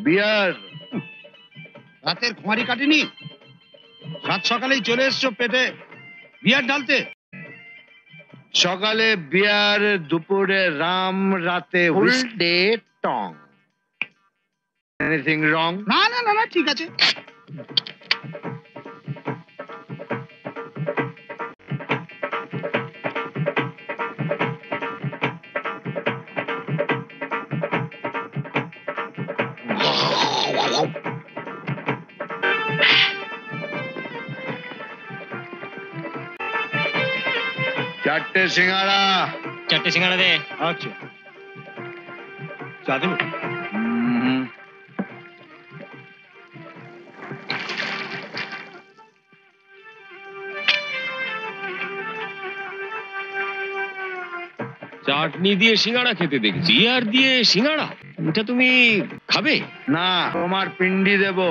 বিয়ার। রাতের খুমারি কাটেনি, রাত সকালেই চলে এসছো পেটে বিয়ার ঢালতে। সকালে বিয়ার, দুপুরে রাম, রাতে ফুল ডে টং। Anything wrong? না না না না, ঠিক আছে। চারটে সিঙ্গাড়া। চারটে সিঙ্গাড়া দে। আচ্ছা, চা দেবো? চাটনি দিয়ে সিঙ্গাড়া খেতে দেখছি, আর দিয়ে সিঙ্গাড়া, এটা তুমি খাবে? না, তোমার পিন্ডি দেবো।